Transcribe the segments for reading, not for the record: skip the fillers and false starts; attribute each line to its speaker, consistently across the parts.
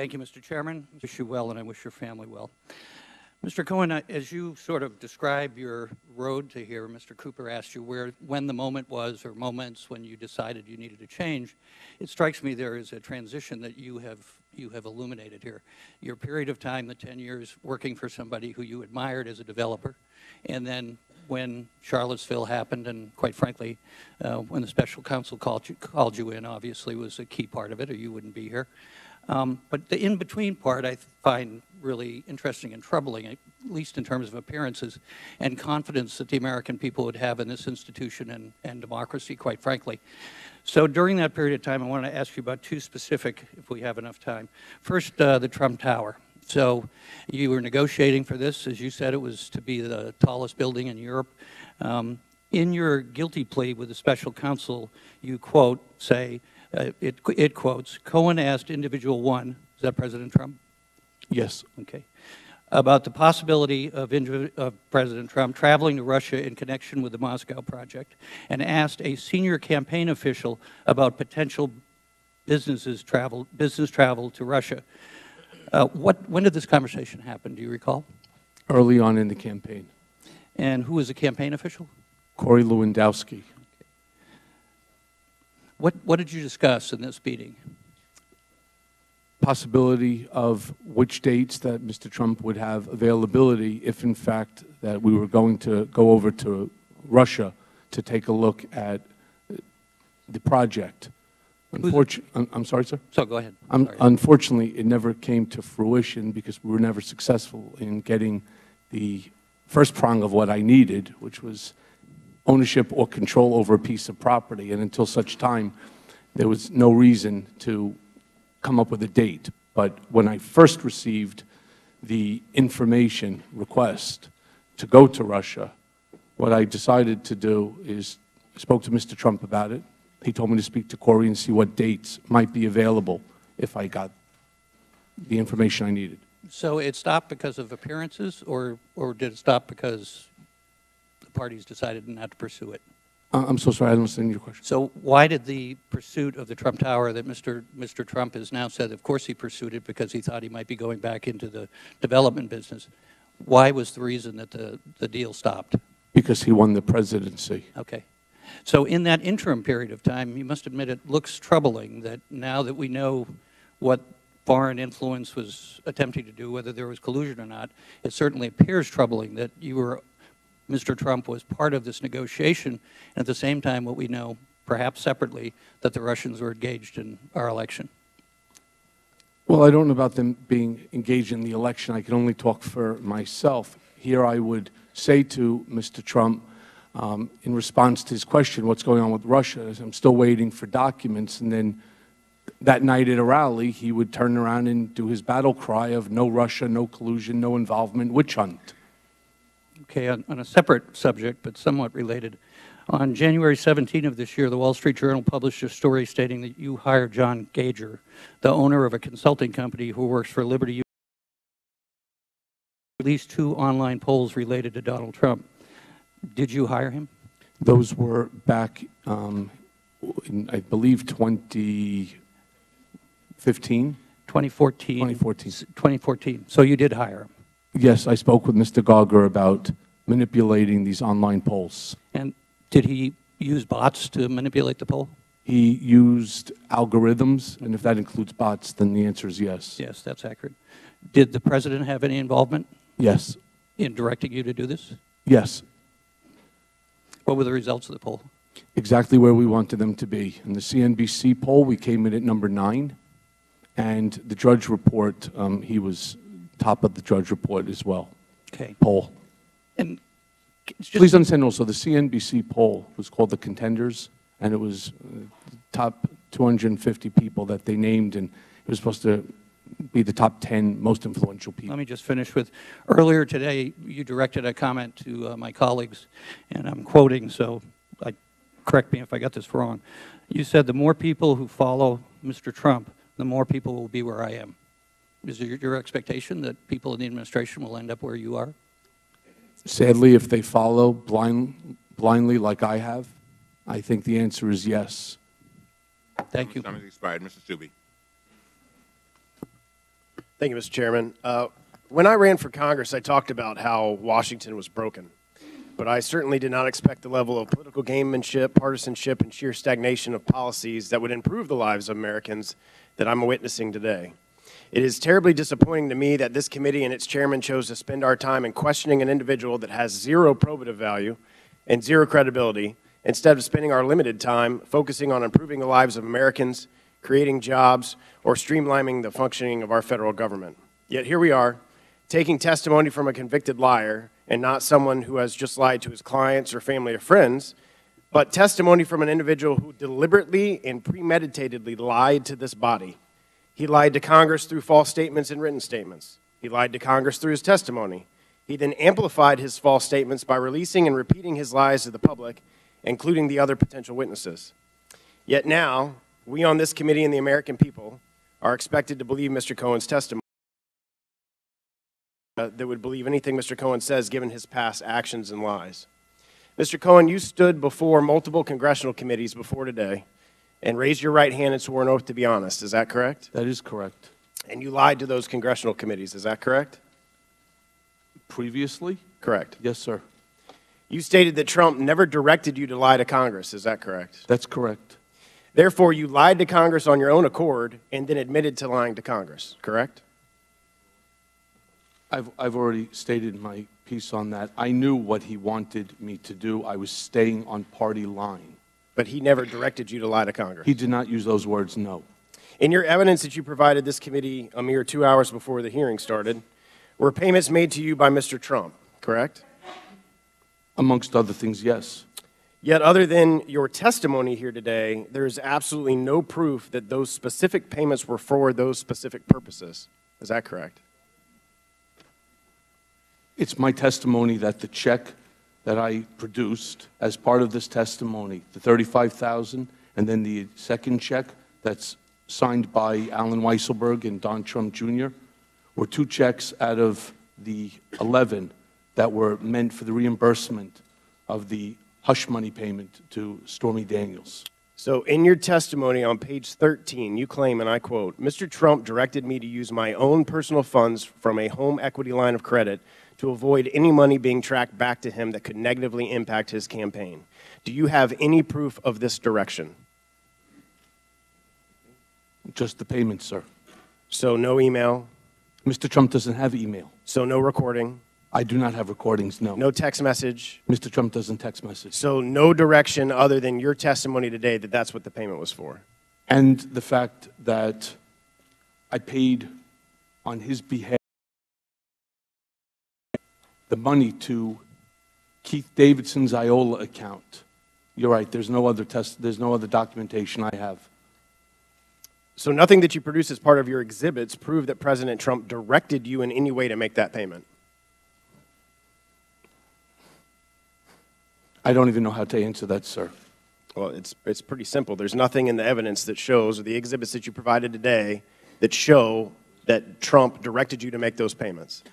Speaker 1: Thank you, Mr. Chairman. I wish you well, and I wish your family well. Mr. Cohen, as you sort of describe your road to here, Mr. Cooper asked you when the moment was, or moments when you decided you needed to change. It strikes me there is a transition that you have illuminated here. Your period of time, the 10 years working for somebody who you admired as a developer, and then when Charlottesville happened, and quite frankly, when the special counsel called you in, obviously was a key part of it, or you wouldn't be here. But the in-between part I find really interesting and troubling, at least in terms of appearances and confidence that the American people would have in this institution and democracy, quite frankly. So during that period of time, I want to ask you about two specific, if we have enough time. First, the Trump Tower. So you were negotiating for this. As you said, it was to be the tallest building in Europe. In your guilty plea with the special counsel, you quote, say, it quotes, Cohen asked individual one, is that President Trump?
Speaker 2: Yes.
Speaker 1: Okay. About the possibility of President Trump traveling to Russia in connection with the Moscow project, and asked a senior campaign official about potential business travel to Russia. When did this conversation happen? Do you recall?
Speaker 2: Early on in the campaign.
Speaker 1: And who was the campaign official?
Speaker 2: Corey Lewandowski.
Speaker 1: What did you discuss in this meeting?
Speaker 2: Possibility of which dates that Mr. Trump would have availability if, in fact, that we were going to go over to Russia to take a look at the project. I'm sorry, sir?
Speaker 1: So go ahead.
Speaker 2: Unfortunately, it never came to fruition because we were never successful in getting the first prong of what I needed, which was ownership or control over a piece of property. And until such time, there was no reason to come up with a date. But when I first received the information request to go to Russia, what I decided to do is I spoke to Mr. Trump about it. He told me to speak to Corey and see what dates might be available if I got the information I needed.
Speaker 1: So it stopped because of appearances, or did it stop because the parties decided not to pursue it?
Speaker 2: I'm so sorry, I don't understand your question.
Speaker 1: So why did the pursuit of the Trump Tower that Mr. Trump has now said, of course he pursued it because he thought he might be going back into the development business, why was the reason that the deal stopped?
Speaker 2: Because he won the presidency.
Speaker 1: Okay. So in that interim period of time, you must admit it looks troubling that now that we know what foreign influence was attempting to do, whether there was collusion or not, it certainly appears troubling that Mr. Trump was part of this negotiation, and at the same time what we know, perhaps separately, that the Russians were engaged in our election.
Speaker 2: Well, I don't know about them being engaged in the election. I can only talk for myself. Here I would say to Mr. Trump, in response to his question, what's going on with Russia, I'm still waiting for documents, and then that night at a rally, he would turn around and do his battle cry of no Russia, no collusion, no involvement, witch hunt.
Speaker 1: Okay, on a separate subject, but somewhat related, on January 17 of this year, the Wall Street Journal published a story stating that you hired John Gager, the owner of a consulting company who works for Liberty, at least 2 online polls related to Donald Trump. Did you hire him?
Speaker 2: Those were back in, I believe, 2015?
Speaker 1: 2014.
Speaker 2: 2014.
Speaker 1: 2014. So you did hire him?
Speaker 2: Yes, I spoke with Mr. Gauger about manipulating these online polls.
Speaker 1: And did he use bots to manipulate the poll?
Speaker 2: He used algorithms, and if that includes bots, then the answer is yes.
Speaker 1: Yes, that's accurate. Did the President have any involvement?
Speaker 2: Yes.
Speaker 1: In directing you to do this?
Speaker 2: Yes.
Speaker 1: What were the results of the poll?
Speaker 2: Exactly where we wanted them to be. In the CNBC poll, we came in at number 9, and the Drudge Report, he was top of the Drudge Report as well.
Speaker 1: Okay.
Speaker 2: Poll.
Speaker 1: And
Speaker 2: please understand also, the CNBC poll was called the Contenders, and it was top 250 people that they named, and it was supposed to be the top 10 most influential people.
Speaker 1: Let me just finish with, earlier today, you directed a comment to my colleagues, and I'm quoting, so correct me if I got this wrong. You said the more people who follow Mr. Trump, the more people will be where I am. Is it your expectation that people in the administration will end up where you are?
Speaker 2: Sadly, if they follow blindly like I have, I think the answer is yes.
Speaker 1: Thank you.
Speaker 3: Time has expired. Mr. Stubbe. Thank you, Mr. Chairman. When I ran for Congress, I talked about how Washington was broken. But I certainly did not expect the level of political gamemanship, partisanship, and sheer stagnation of policies that would improve the lives of Americans that I'm witnessing today. It is terribly disappointing to me that this committee and its chairman chose to spend our time in questioning an individual that has zero probative value and zero credibility, instead of spending our limited time focusing on improving the lives of Americans, creating jobs, or streamlining the functioning of our federal government. Yet here we are, taking testimony from a convicted liar, and not someone who has just lied to his clients or family or friends, but testimony from an individual who deliberately and premeditatedly lied to this body. He lied to Congress through false statements and written statements. He lied to Congress through his testimony. He then amplified his false statements by releasing and repeating his lies to the public, including the other potential witnesses. Yet now, we on this committee and the American people are expected to believe Mr. Cohen's testimony. That would believe anything Mr. Cohen says given his past actions and lies. Mr. Cohen, you stood before multiple congressional committees before today and raised your right hand and swore an oath to be honest. Is that correct?
Speaker 2: That is correct.
Speaker 3: And you lied to those congressional committees. Is that correct?
Speaker 2: Previously?
Speaker 3: Correct.
Speaker 2: Yes, sir.
Speaker 3: You stated that Trump never directed you to lie to Congress. Is that correct?
Speaker 2: That's correct.
Speaker 3: Therefore, you lied to Congress on your own accord and then admitted to lying to Congress. Correct?
Speaker 2: I've already stated my piece on that. I knew what he wanted me to do. I was staying on party line.
Speaker 3: But he never directed you to lie to Congress.
Speaker 2: He did not use those words, no.
Speaker 3: In your evidence that you provided this committee a mere 2 hours before the hearing started, were payments made to you by Mr. Trump, correct?
Speaker 2: Amongst other things, yes.
Speaker 3: Yet other than your testimony here today, there is absolutely no proof that those specific payments were for those specific purposes. Is that correct?
Speaker 2: It's my testimony that the check that I produced as part of this testimony, the $35,000, and then the second check that's signed by Alan Weisselberg and Don Trump Jr., were two checks out of the 11 that were meant for the reimbursement of the hush money payment to Stormy Daniels.
Speaker 3: So in your testimony on page 13, you claim, and I quote, Mr. Trump directed me to use my own personal funds from a home equity line of credit to avoid any money being tracked back to him that could negatively impact his campaign. Do you have any proof of this direction?
Speaker 2: Just the payment, sir.
Speaker 3: So no email?
Speaker 2: Mr. Trump doesn't have email.
Speaker 3: So no recording?
Speaker 2: I do not have recordings, no.
Speaker 3: No text message?
Speaker 2: Mr. Trump doesn't text message.
Speaker 3: So no direction other than your testimony today that that's what the payment was for?
Speaker 2: And the fact that I paid on his behalf the money to Keith Davidson's IOLA account. You're right, there's no other documentation I have.
Speaker 3: So nothing that you produce as part of your exhibits prove that President Trump directed you in any way to make that payment?
Speaker 2: I don't even know how to answer that, sir.
Speaker 3: Well, it's pretty simple. There's nothing in the evidence that shows, or the exhibits that you provided today, that show that Trump directed you to make those payments.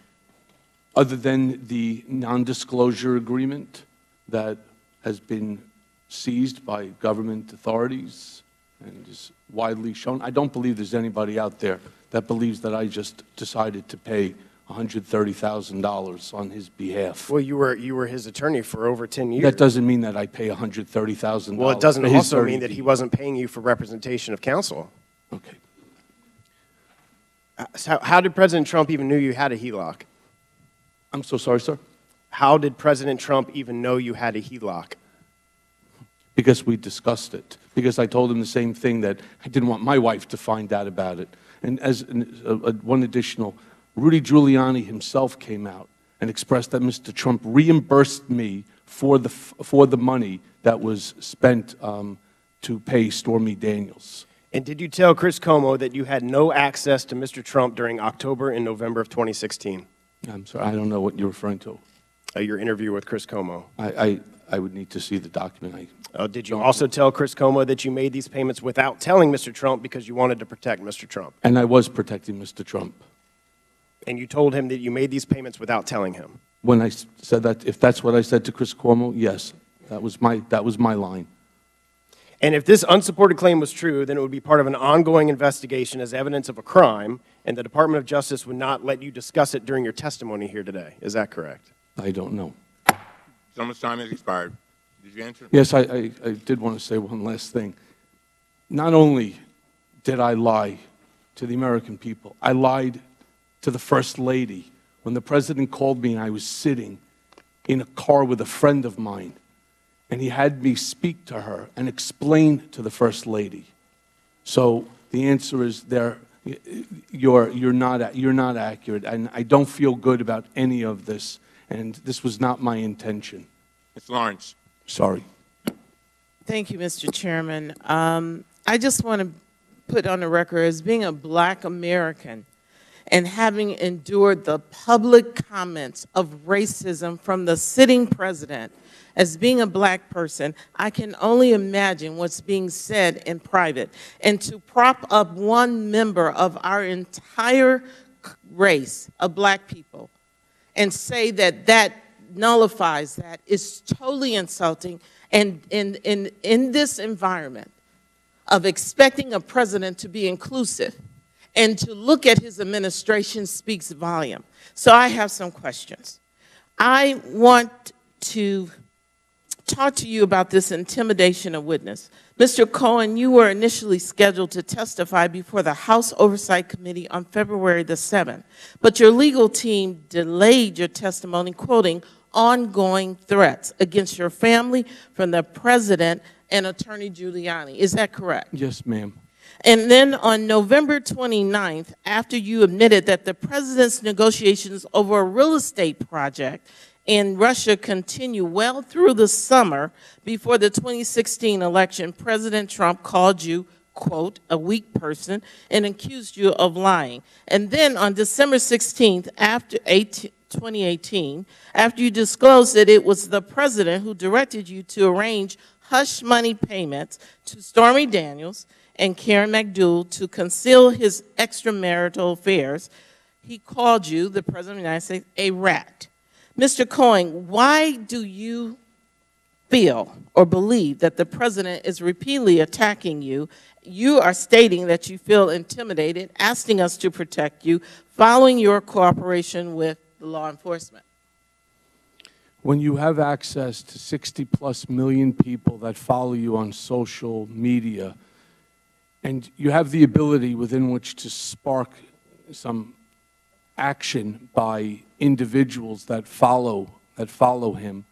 Speaker 2: Other than the non-disclosure agreement that has been seized by government authorities and is widely shown, I don't believe there's anybody out there that believes that I just decided to pay $130,000 on his behalf.
Speaker 3: Well, you were his attorney for over 10 years.
Speaker 2: That doesn't mean that I pay $130,000.
Speaker 3: Well, it doesn't also mean that he wasn't paying you for representation of counsel.
Speaker 2: Okay.
Speaker 3: So how did President Trump even know you had a HELOC?
Speaker 2: I'm so sorry, sir?
Speaker 3: How did President Trump even know you had a HELOC?
Speaker 2: Because we discussed it. Because I told him the same thing, that I didn't want my wife to find out about it. And as one additional, Rudy Giuliani himself came out and expressed that Mr. Trump reimbursed me for the money that was spent to pay Stormy Daniels.
Speaker 3: And did you tell Chris Cuomo that you had no access to Mr. Trump during October and November of 2016?
Speaker 2: I'm sorry, I don't know what you're referring to.
Speaker 3: Your interview with Chris Cuomo.
Speaker 2: I would need to see the document.
Speaker 3: Did you also tell Chris Cuomo that you made these payments without telling Mr. Trump because you wanted to protect Mr. Trump?
Speaker 2: And I was protecting Mr. Trump.
Speaker 3: And you told him that you made these payments without telling him?
Speaker 2: When I said that, if that's what I said to Chris Cuomo, yes, that was my line.
Speaker 3: And if this unsupported claim was true, then it would be part of an ongoing investigation as evidence of a crime, and the Department of Justice would not let you discuss it during your testimony here today. Is that correct?
Speaker 2: I don't know.
Speaker 4: Gentleman's time has expired. Did you answer?
Speaker 2: Yes, I did want to say one last thing. Not only did I lie to the American people, I lied to the First Lady. When the President called me and I was sitting in a car with a friend of mine, and he had me speak to her and explain to the First Lady. So the answer is you're not accurate, and I don't feel good about any of this, and this was not my intention.
Speaker 4: Ms. Lawrence.
Speaker 2: Sorry.
Speaker 5: Thank you, Mr. Chairman. I just want to put on the record, as being a Black American and having endured the public comments of racism from the sitting president, as being a Black person, I can only imagine what's being said in private. And to prop up one member of our entire race of Black people and say that that nullifies that is totally insulting. And in this environment of expecting a president to be inclusive and to look at his administration speaks volume. So I have some questions. I want to talk to you about this intimidation of witness. Mr. Cohen, you were initially scheduled to testify before the House Oversight Committee on February the 7th, but your legal team delayed your testimony, quoting, ongoing threats against your family from the president and Attorney Giuliani. Is that correct?
Speaker 2: Yes, ma'am.
Speaker 5: And then on November 29th, after you admitted that the president's negotiations over a real estate project in Russia continue well through the summer before the 2016 election, President Trump called you, quote, a weak person and accused you of lying. And then on December 16th, after 2018, after you disclosed that it was the president who directed you to arrange hush money payments to Stormy Daniels and Karen McDougal to conceal his extramarital affairs, he called you, the president of the United States, a rat. Mr. Cohen, why do you feel or believe that the president is repeatedly attacking you? You are stating that you feel intimidated, asking us to protect you, following your cooperation with the law enforcement.
Speaker 2: When you have access to 60+ million people that follow you on social media, and you have the ability within which to spark some action by individuals that follow him,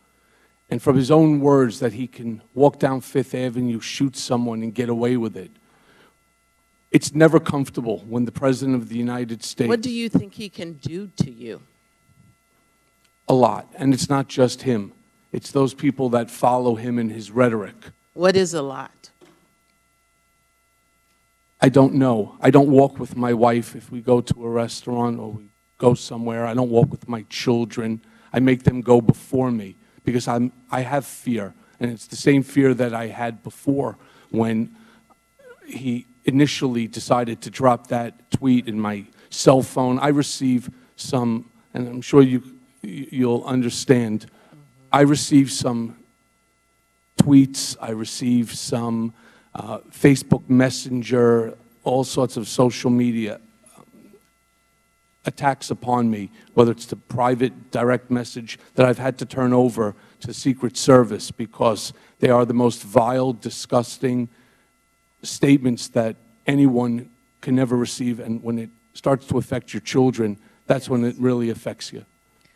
Speaker 2: and from his own words that he can walk down Fifth Avenue, shoot someone, and get away with it. It's never comfortable when the President of the United States...
Speaker 5: What do you think he can do to you?
Speaker 2: A lot, and it's not just him. It's those people that follow him in his rhetoric.
Speaker 5: What is a lot?
Speaker 2: I don't know. I don't walk with my wife if we go to a restaurant or we go somewhere. I don't walk with my children. I make them go before me because I have fear, and it's the same fear that I had before when he initially decided to drop that tweet in my cell phone. I receive some, and I'm sure you'll understand, I receive some tweets, I receive some Facebook Messenger, all sorts of social media attacks upon me, whether it's the private direct message that I've had to turn over to the Secret Service because they are the most vile, disgusting statements that anyone can never receive, and when it starts to affect your children, that's when it really affects you.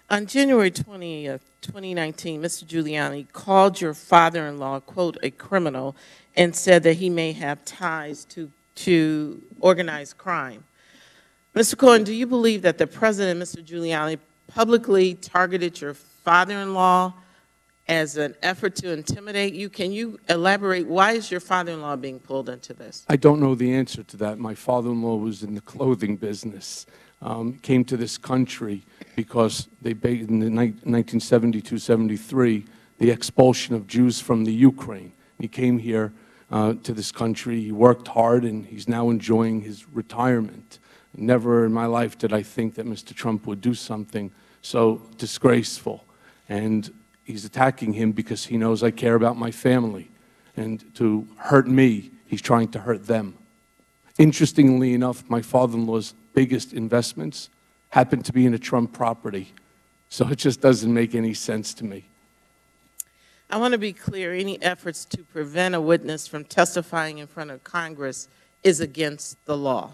Speaker 5: On January 20th, 2019, Mr. Giuliani called your father-in-law, quote, a criminal, and said that he may have ties to organized crime. Mr. Cohen, do you believe that the president, Mr. Giuliani, publicly targeted your father-in-law as an effort to intimidate you? Can you elaborate? Why is your father-in-law being pulled into this?
Speaker 2: I don't know the answer to that. My father-in-law was in the clothing business, came to this country because they, in the 1972-73, the expulsion of Jews from the Ukraine. He came here to this country. He worked hard, and he's now enjoying his retirement. Never in my life did I think that Mr. Trump would do something so disgraceful. And he's attacking him because he knows I care about my family. And to hurt me, he's trying to hurt them. Interestingly enough, my father-in-law is biggest investments happen to be in a Trump property. So it just doesn't make any sense to me.
Speaker 5: I want to be clear, any efforts to prevent a witness from testifying in front of Congress is against the law.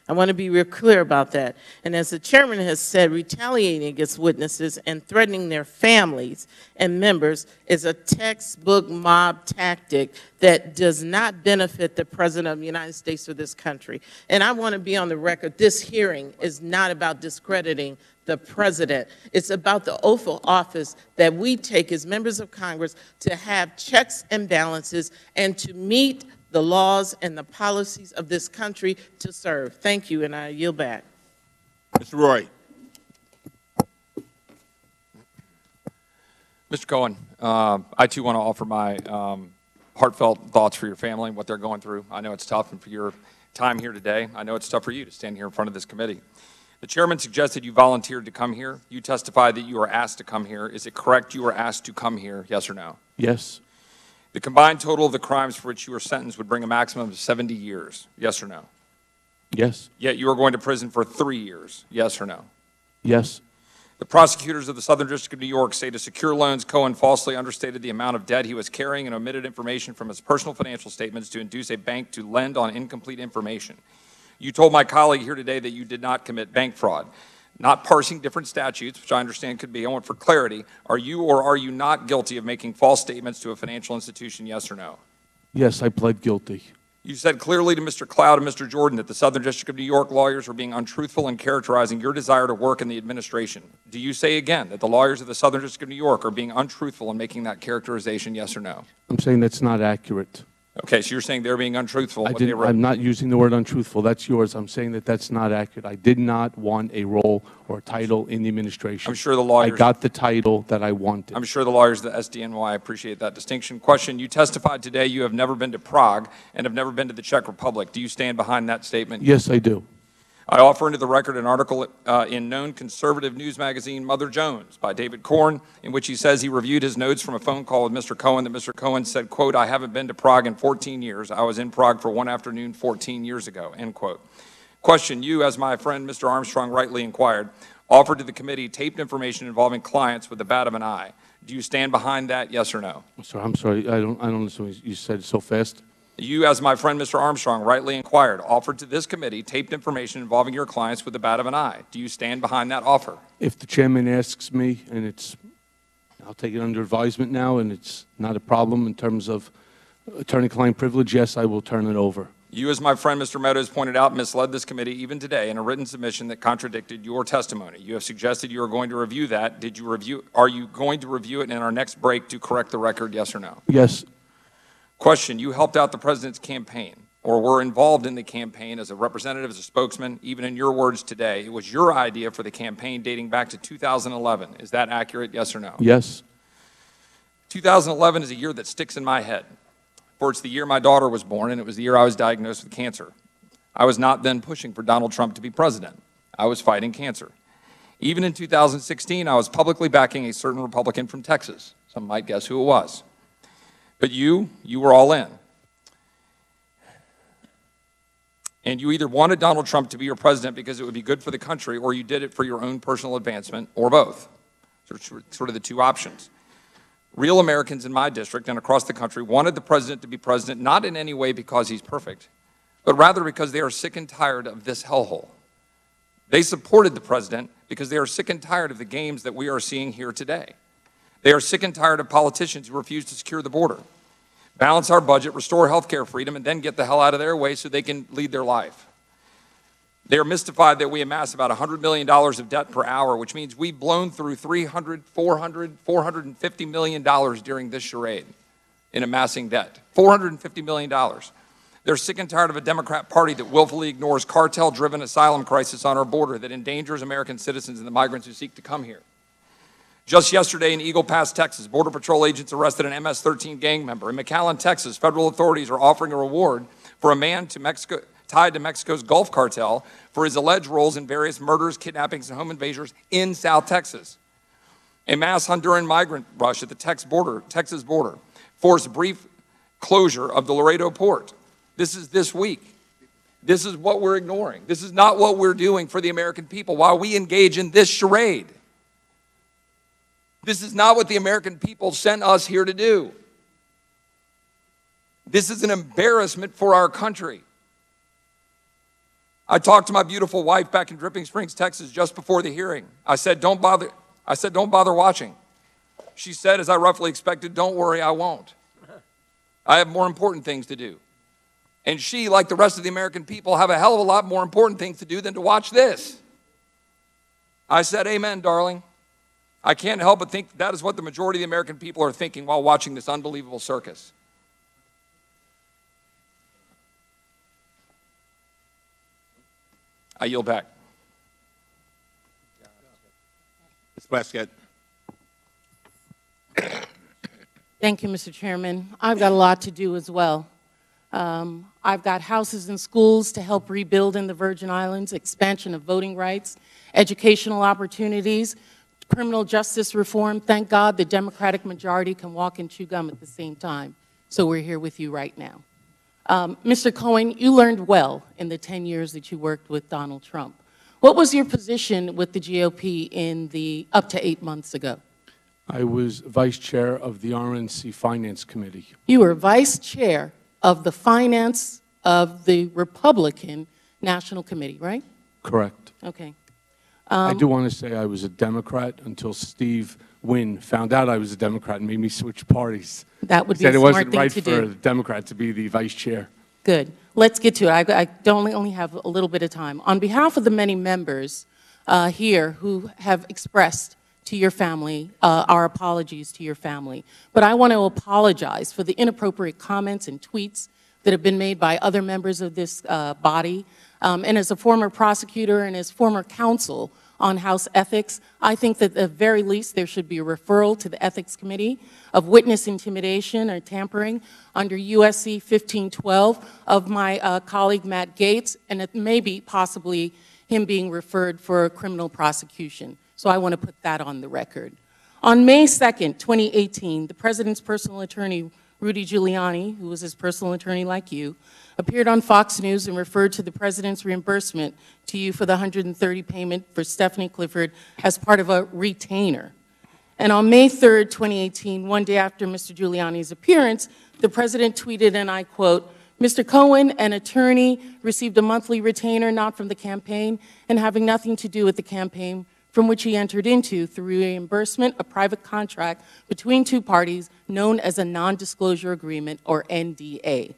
Speaker 5: I want to be real clear about that. And as the chairman has said, retaliating against witnesses and threatening their families and members is a textbook mob tactic that does not benefit the President of the United States or this country. And I want to be on the record, this hearing is not about discrediting the President. It's about the oath of office that we take as members of Congress to have checks and balances and to meet the laws and the policies of this country to serve. Thank you, and I yield back.
Speaker 4: Mr. Roy.
Speaker 6: Mr. Cohen, I too want to offer my heartfelt thoughts for your family and what they're going through. I know it's tough, and for your time here today, I know it's tough for you to stand here in front of this committee. The chairman suggested you volunteered to come here. You testified that you were asked to come here. Is it correct you were asked to come here, yes or no?
Speaker 2: Yes.
Speaker 6: The combined total of the crimes for which you were sentenced would bring a maximum of 70 years, yes or no?
Speaker 2: Yes.
Speaker 6: Yet you are going to prison for 3 years, yes or no?
Speaker 2: Yes.
Speaker 6: The prosecutors of the Southern District of New York say to secure loans, Cohen falsely understated the amount of debt he was carrying and omitted information from his personal financial statements to induce a bank to lend on incomplete information. You told my colleague here today that you did not commit bank fraud. Not parsing different statutes, which I understand could be. I want for clarity, are you or are you not guilty of making false statements to a financial institution, yes or no?
Speaker 2: Yes, I pled guilty.
Speaker 6: You said clearly to Mr. Cloud and Mr. Jordan that the Southern District of New York lawyers were being untruthful in characterizing your desire to work in the administration. Do you say again that the lawyers of the Southern District of New York are being untruthful in making that characterization, yes or no?
Speaker 2: I'm saying that's not accurate.
Speaker 6: Okay, so you're saying they're being untruthful in what they wrote.
Speaker 2: I'm not using the word untruthful. That's yours. I'm saying that that's not accurate. I did not want a role or a title in the administration.
Speaker 6: I'm sure the lawyers...
Speaker 2: I got the title that I wanted.
Speaker 6: I'm sure the lawyers of the SDNY appreciate that distinction. Question, you testified today you have never been to Prague and have never been to the Czech Republic. Do you stand behind that statement?
Speaker 2: Yes, I do.
Speaker 6: I offer into the record an article in known conservative news magazine Mother Jones by David Cohen, in which he says he reviewed his notes from a phone call with Mr. Cohen, that Mr. Cohen said, quote, I haven't been to Prague in 14 years. I was in Prague for one afternoon 14 years ago, end quote. Question, you, as my friend Mr. Armstrong rightly inquired, offered to the committee taped information involving clients with the bat of an eye. Do you stand behind that, yes or no?
Speaker 2: I'm sorry. I don't understand. You said it so fast.
Speaker 6: You, as my friend Mr. Armstrong rightly inquired, offered to this committee taped information involving your clients with the bat of an eye. Do you stand behind that offer?
Speaker 2: If the chairman asks me, and I'll take it under advisement now, and it's not a problem in terms of attorney-client privilege, yes, I will turn it over.
Speaker 6: You, as my friend Mr. Meadows pointed out, misled this committee even today in a written submission that contradicted your testimony. You have suggested you are going to review that. Are you going to review it in our next break to correct the record, yes or no?
Speaker 2: Yes.
Speaker 6: Question, you helped out the president's campaign or were involved in the campaign as a representative, as a spokesman, even in your words today. It was your idea for the campaign dating back to 2011. Is that accurate, yes or no?
Speaker 2: Yes.
Speaker 6: 2011 is a year that sticks in my head. For it's the year my daughter was born, and it was the year I was diagnosed with cancer. I was not then pushing for Donald Trump to be president. I was fighting cancer. Even in 2016, I was publicly backing a certain Republican from Texas. Some might guess who it was. But you were all in. And you either wanted Donald Trump to be your president because it would be good for the country, or you did it for your own personal advancement, or both. Sort of the two options. Real Americans in my district and across the country wanted the president to be president, not in any way because he's perfect, but rather because they are sick and tired of this hellhole. They supported the president because they are sick and tired of the games that we are seeing here today. They are sick and tired of politicians who refuse to secure the border, balance our budget, restore health care freedom, and then get the hell out of their way so they can lead their life. They are mystified that we amass about $100 million of debt per hour, which means we've blown through $300, $400, $450 million during this charade in amassing debt. $450 million. They're sick and tired of a Democrat Party that willfully ignores cartel-driven asylum crisis on our border that endangers American citizens and the migrants who seek to come here. Just yesterday in Eagle Pass, Texas, Border Patrol agents arrested an MS-13 gang member. In McAllen, Texas, federal authorities are offering a reward for a man tied to Mexico's Gulf cartel for his alleged roles in various murders, kidnappings, and home invasions in South Texas. A mass Honduran migrant rush at the Texas border forced brief closure of the Laredo port. This is this week. This is what we're ignoring. This is not what we're doing for the American people while we engage in this charade. This is not what the American people sent us here to do. This is an embarrassment for our country. I talked to my beautiful wife back in Dripping Springs, Texas, just before the hearing. I said, don't bother watching. She said, as I roughly expected, don't worry, I won't. I have more important things to do. And she, like the rest of the American people, have a hell of a lot more important things to do than to watch this. I said, amen, darling. I can't help but think that is what the majority of the American people are thinking while watching this unbelievable circus. I yield back.
Speaker 4: Ms. Plaskett.
Speaker 7: Thank you, Mr. Chairman. I've got a lot to do as well. I've got houses and schools to help rebuild in the Virgin Islands, expansion of voting rights, educational opportunities, criminal justice reform. Thank God the Democratic majority can walk and chew gum at the same time. So we're here with you right now. Mr. Cohen, you learned well in the 10 years that you worked with Donald Trump. What was your position with the GOP in the up to 8 months ago?
Speaker 2: I was vice chair of the RNC Finance Committee.
Speaker 7: You were vice chair of the finance of the Republican National Committee, right?
Speaker 2: Correct.
Speaker 7: Okay.
Speaker 2: I do want to say I was a Democrat until Steve Wynn found out I was a Democrat and made me switch parties.
Speaker 7: That would be
Speaker 2: Said
Speaker 7: a
Speaker 2: it
Speaker 7: smart
Speaker 2: wasn't
Speaker 7: thing
Speaker 2: right
Speaker 7: to
Speaker 2: for
Speaker 7: do.
Speaker 2: a Democrat to be the vice chair.
Speaker 7: Good. Let's get to it. I only have a little bit of time. On behalf of the many members here who have expressed to your family, our apologies to your family, but I want to apologize for the inappropriate comments and tweets that have been made by other members of this body. And as a former prosecutor and as former counsel on House ethics, I think that at the very least there should be a referral to the Ethics Committee of witness intimidation or tampering under USC 1512 of my colleague Matt Gaetz, and it may be possibly him being referred for a criminal prosecution. So I want to put that on the record. On May 2nd, 2018, the President's personal attorney, Rudy Giuliani, who was his personal attorney like you, appeared on Fox News and referred to the President's reimbursement to you for the $130 payment for Stephanie Clifford as part of a retainer. And on May 3rd, 2018, one day after Mr. Giuliani's appearance, the President tweeted, and I quote, "Mr. Cohen, an attorney, received a monthly retainer not from the campaign and having nothing to do with the campaign from which he entered into through reimbursement, a private contract between two parties known as a non-disclosure agreement, or NDA.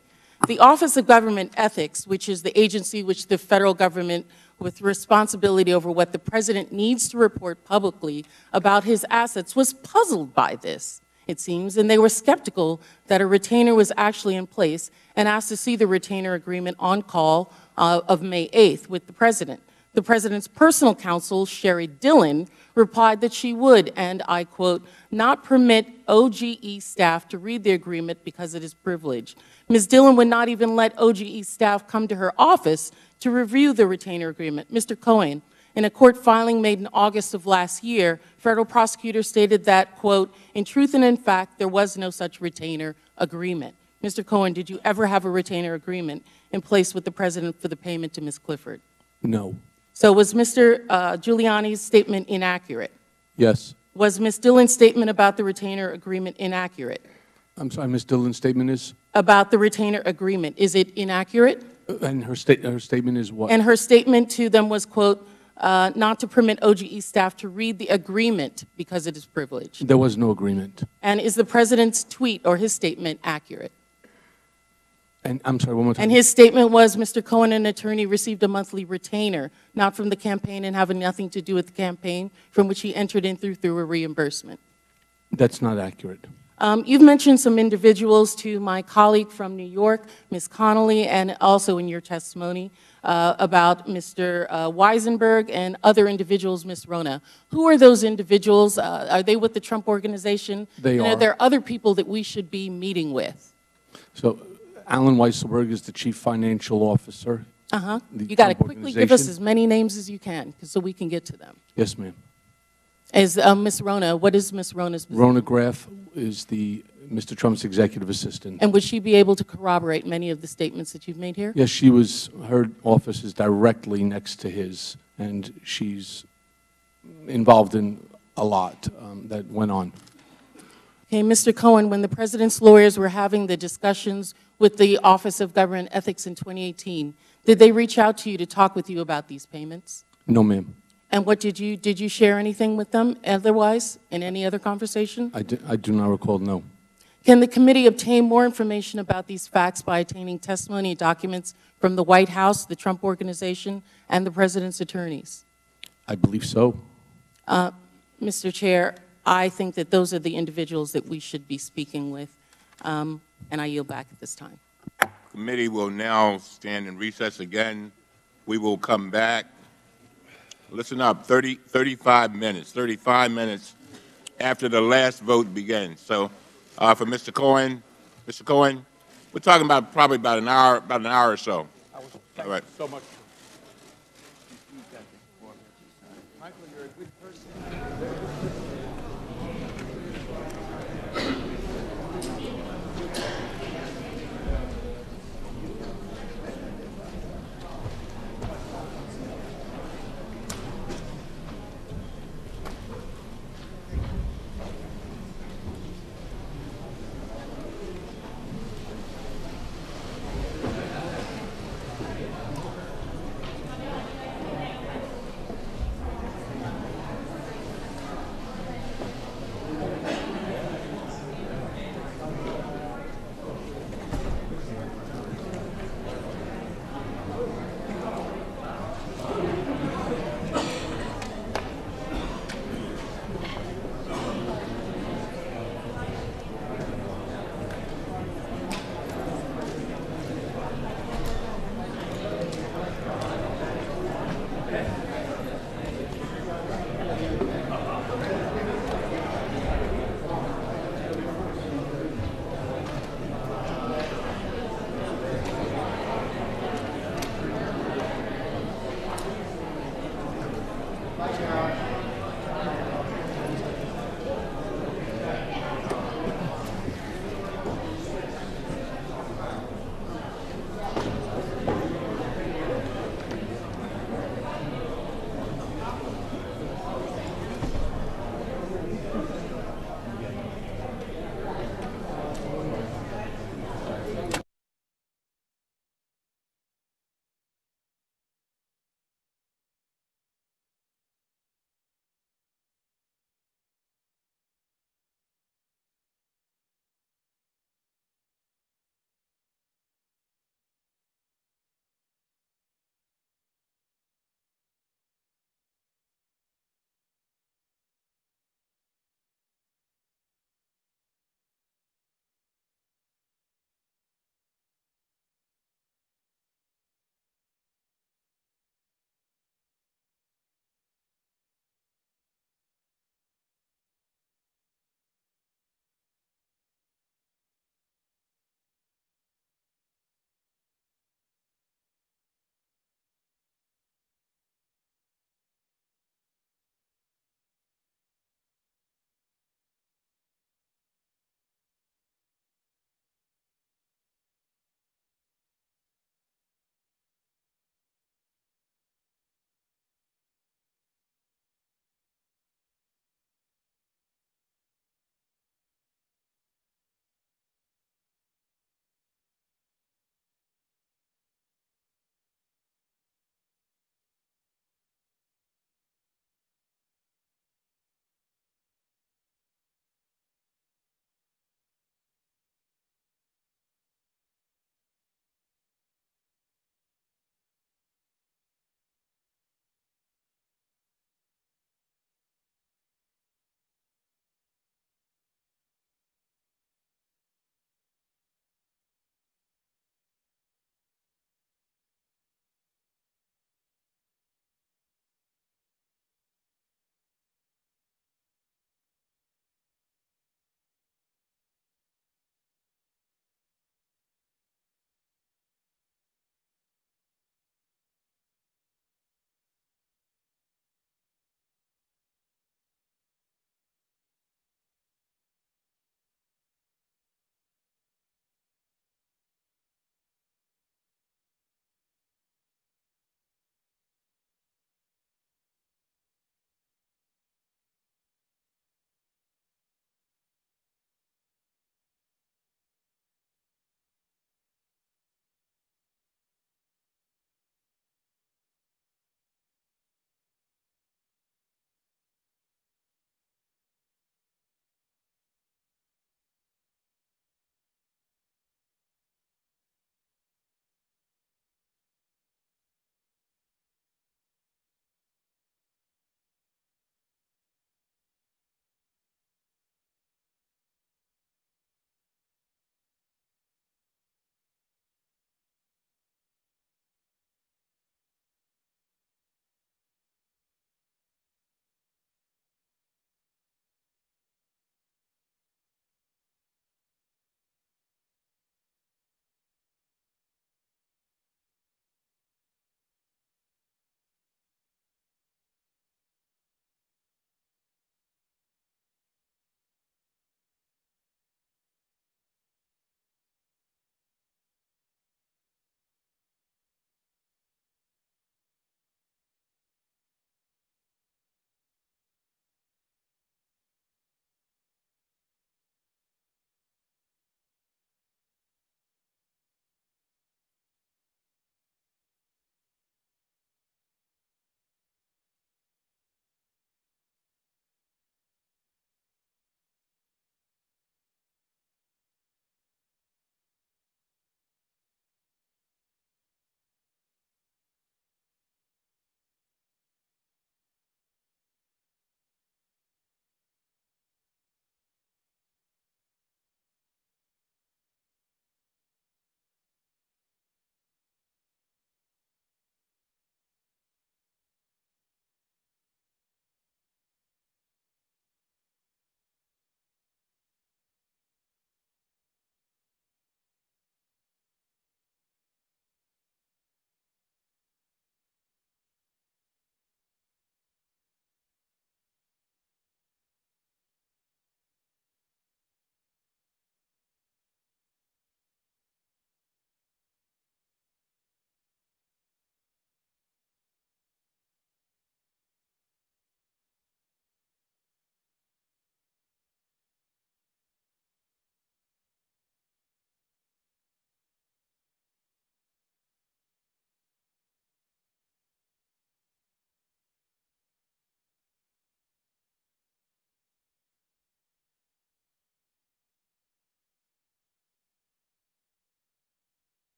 Speaker 7: The Office of Government Ethics, which is the agency which the federal government with responsibility over what the President needs to report publicly about his assets, was puzzled by this, it seems, and they were skeptical that a retainer was actually in place and asked to see the retainer agreement on call of May 8th with the President. The President's personal counsel, Sherry Dillon, replied that she would, and I quote, "not permit OGE staff to read the agreement because it is privileged." Ms. Dillon would not even let OGE staff come to her office to review the retainer agreement. Mr. Cohen, in a court filing made in August of last year, federal prosecutors stated that, quote, "in truth and in fact, there was no such retainer agreement." Mr. Cohen, did you ever have a retainer agreement in place with the President for the payment to Ms. Clifford?
Speaker 2: No.
Speaker 7: So was Mr. Giuliani's statement inaccurate?
Speaker 2: Yes.
Speaker 7: Was Ms. Dillon's statement about the retainer agreement inaccurate?
Speaker 2: I'm sorry, Ms. Dillon's statement is?
Speaker 7: About the retainer agreement, is it inaccurate?
Speaker 2: And her statement is what?
Speaker 7: And her statement to them was, quote, "not to permit OGE staff to read the agreement because it is privileged."
Speaker 2: There was no agreement.
Speaker 7: And is the President's tweet or his statement accurate?
Speaker 2: And I'm sorry, one more time.
Speaker 7: And his statement was, "Mr. Cohen, an attorney, received a monthly retainer, not from the campaign and having nothing to do with the campaign from which he entered in through a reimbursement."
Speaker 2: That's not accurate.
Speaker 7: You've mentioned some individuals to my colleague from New York, Ms. Connolly, and also in your testimony about Mr. Weisenberg and other individuals, Ms. Rona. Who are those individuals? Are they with the Trump Organization?
Speaker 2: They
Speaker 7: and
Speaker 2: are.
Speaker 7: Are there other people that we should be meeting with?
Speaker 2: So Alan Weisselberg is the chief financial officer.
Speaker 7: Uh-huh.
Speaker 2: The
Speaker 7: You got to
Speaker 2: Trump
Speaker 7: quickly give us
Speaker 2: Organization.
Speaker 7: as many names as you can so we can get to them.
Speaker 2: Yes, ma'am.
Speaker 7: Is Ms. Rona, what is Ms. Rona's position?
Speaker 2: Rona Graff is Mr. Trump's executive assistant.
Speaker 7: And would she be able to corroborate many of the statements that you've made here?
Speaker 2: Yes, her office is directly next to his, and she's involved in a lot that went on.
Speaker 7: Okay, Mr. Cohen, when the president's lawyers were having the discussions with the Office of Government Ethics in 2018, did they reach out to you to talk with you about these payments?
Speaker 2: No, ma'am.
Speaker 7: And what did you share anything with them otherwise in any other conversation?
Speaker 2: I do not recall, no.
Speaker 7: Can the committee obtain more information about these facts by obtaining testimony and documents from the White House, the Trump Organization, and the president's attorneys?
Speaker 2: I believe so.
Speaker 7: Mr. Chair, I think that those are the individuals that we should be speaking with, and I yield back at this time.
Speaker 4: Committee will now stand in recess again. We will come back. Listen up, 35 minutes after the last vote begins. So for Mr. Cohen, we're talking about probably about an hour or so. All right.
Speaker 2: So much.
Speaker 1: Michael, you're a good person.